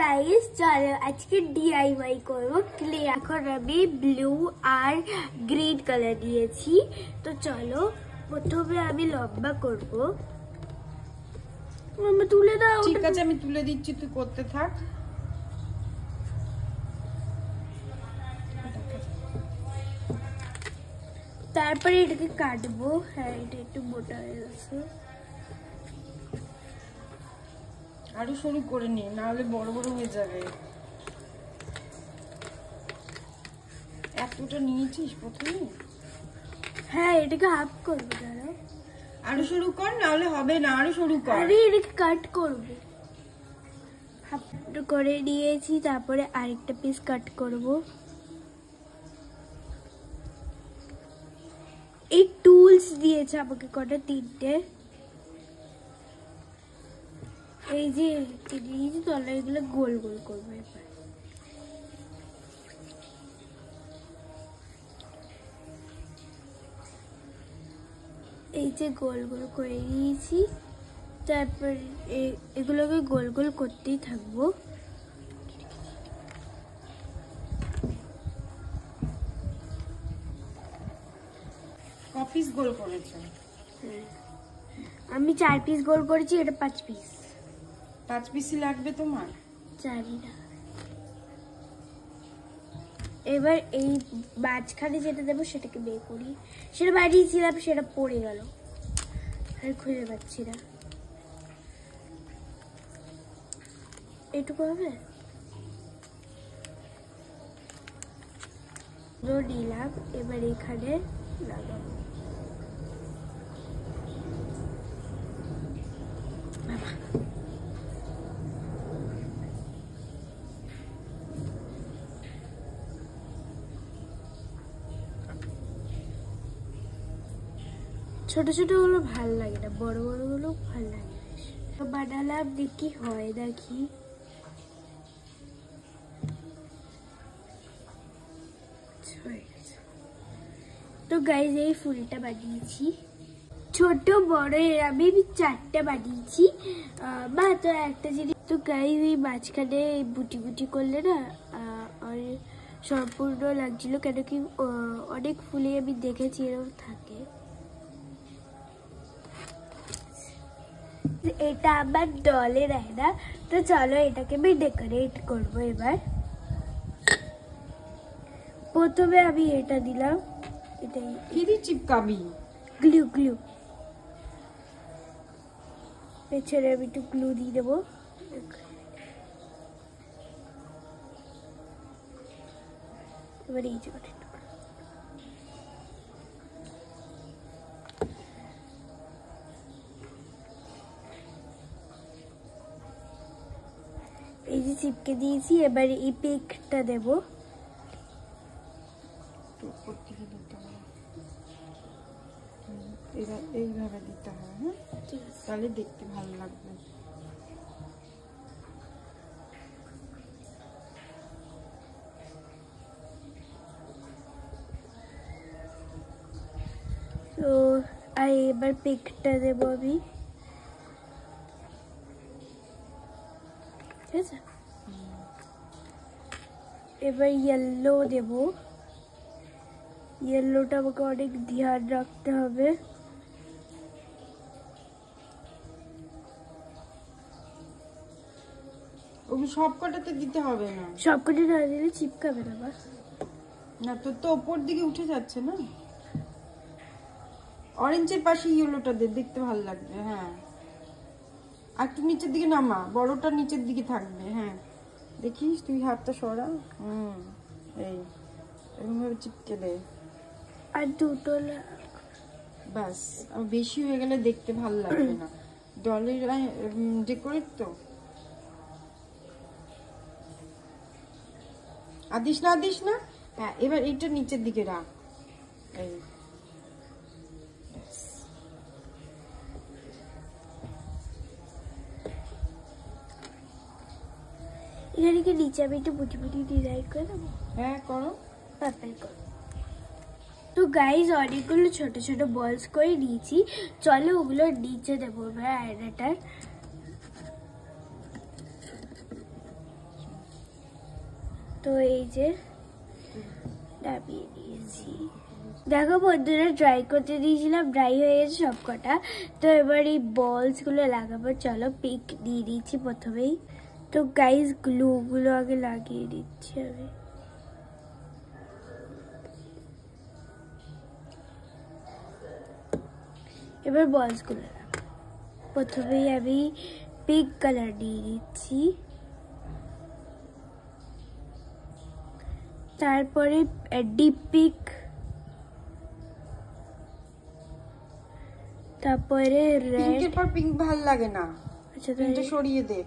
Guys চলো আজকে DIY করব ক্লে। এখন আমি ব্লু আর গ্রিন কালার দিয়েছি। তো চলো প্রথমে আমি লম্বা করব। মামা তুলে দাও। ঠিক আছে আমি তুলে দিচ্ছি, তুই করতে থাক। তারপরে এটাকে কাটবো। হ্যাঁ এটা একটু মোটা হয়ে গেছে, আরো সরু করে নি, না হলে বড় বড় হয়ে যাবে। এতটা নিয়েছিস প্রথমে? হ্যাঁ এটাকে হাফ করবো। দাঁড়াও আরো সরু কর, না হলে হবে না। আরো সরু কর। আরে এটাকে কাট করবো। হাফ করে নিয়েছি, তারপরে আরেকটা পিস কাট করব। এই টুলস দিয়েছে আমাকে কটা, তিনটে। এই যে তলা এগুলো গোল গোল করবো এবার। এই যে গোল গোল করে নিয়েছি, তারপর এগুলোকে গোল গোল করতেই থাকবো। পিস গোল করেছ? আমি 4 পিস গোল করেছি, এটা 5 পিস। 5 পিসই লাগবে তোমার? জানি না। এবার এই মাঝখানে যেটা দেবো সেটাকে বের করি। সেটা বাড়িয়েছিলাম, সেটা পড়ে গেল, আর খুঁজে পাচ্ছি না। এটুকু হবে? নিলাম, এবার এখানে লাগাবো। ছোট ছোট গুলো ভাল লাগে না, বড় বড় গুলো ভাল লাগে। বানালাম, দেখি হয় নাকি। তো গাইজ এই ফুলটা বানিয়েছি, ছোট বড় আমি 4টা বানিয়েছি। বা তো একটা জিনিস, তো গাইজ এই মাঝখানে বুটি বুটি করলে না সম্পূর্ণ লাগছিল, কেন কি অনেক ফুলে আমি দেখেছি এরকম থাকে। এটা আমার ডলে দেয় না, তো চলো এটাকে আমি ডেকোরেট করবো। এবার প্রথমে আমি এটা দিলাম, এটাই কি দিয়ে চিপকাবি? Glue glue. পেছনে আমি একটু গ্লু দিয়ে দেবো। এবার এই যে এই যে চিপকে দিয়েছি। এবার এই পিকটা দেবো। এইভাবে দিতে হয়, হ্যাঁ তাহলে দেখতে ভালো লাগবে। তো আর এবার পিকটা দেবো আমি, ঠিক আছে? এবার ইয়েলো দেব। ইয়েলোটা আমাকে অনেক ধ্যান রাখতে হবে। ওগুলো সব কটাতে দিতে হবে না, সব কটা না দিলে চিপকাবে না। বাস না তোর তো ওপর দিকে উঠে যাচ্ছে না। অরেঞ্জের পাশে ইয়েলোটা দে, দেখতে ভালো লাগবে। হ্যাঁ আর একটু নিচের দিকে নামা, বড়টা নিচের দিকে থাকবে। হ্যাঁ দেখিস, তুই হাতটা সরা। এই এরকম ভাবে চিপকে দে। আর দুটো ব্যাস, বেশি হয়ে গেলে দেখতে ভালো লাগবে না। ডলের ডেকোরেট তো। আদিস না। হ্যাঁ এবার এইটা নিচের দিকে রাখ। এই এখানে কি নিচে আমি একটু বুটি বুটি ডিজাইন করে দেবো? হ্যাঁ করো, পারফেক্ট করো। তো গাইজ অনেকগুলো ছোট ছোট বলস করে নিয়েছি, চলো ওগুলো নিচে দেবো এবার আয়নাটার। তো এই যে নামিয়ে দিয়েছি। দেখো বন্ধুরা, ড্রাই করতে দিয়েছিলাম, ড্রাই হয়ে গেছে সব কটা। তো এবার এই বলস গুলো লাগাবো। চলো, পিক দিয়ে দিচ্ছি প্রথমেই। তো গাইস গ্লু গুলো আগে লাগিয়ে দিচ্ছি আমি। এবার বলস গুলো লাগাবো। প্রথমেই আমি পিঙ্ক কালার দিয়ে দিচ্ছি, তারপরে ডিপ পিঙ্ক, তারপরে রেড। পিঙ্কের পর পিঙ্ক ভাল লাগে না, আচ্ছা পিঙ্কটা সরিয়ে দে।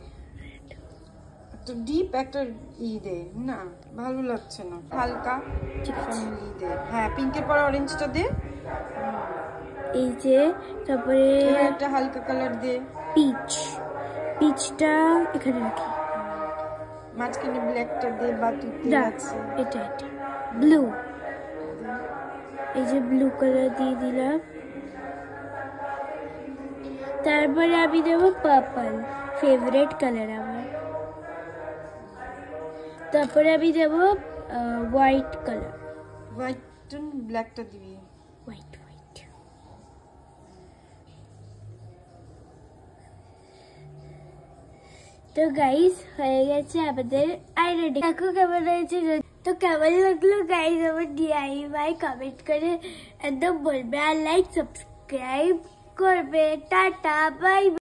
তো ডিপ একটা দে না, ভালো লাগছে না, হালকা দে। হ্যাঁ, পিঙ্কের পর অরেঞ্জটা দে। এই যে, তারপরে একটা হালকা কালার দে। পিচটা এখানে রাখি। মাঝখানে ব্ল্যাকটা দে, বা তুতে আছে এটা ব্লু। এই যে ব্লু কালার দিয়ে দিলাম। তারপরে আমি দেবো পার্পল, ফেভারিট কালার আমার। তারপরে আমি দেবো হোয়াইট কালার। হোয়াইট ব্ল্যাকটা দিবি। হোয়াইট। তো গাইস হয়ে গেছে আমাদের আইডি। দেখো কেমন হয়েছে। তো কেমন লাগলো গাইস আমার DIY কমেন্ট করে একদম বলবে, আর লাইক সাবস্ক্রাইব করবে। Tata bye.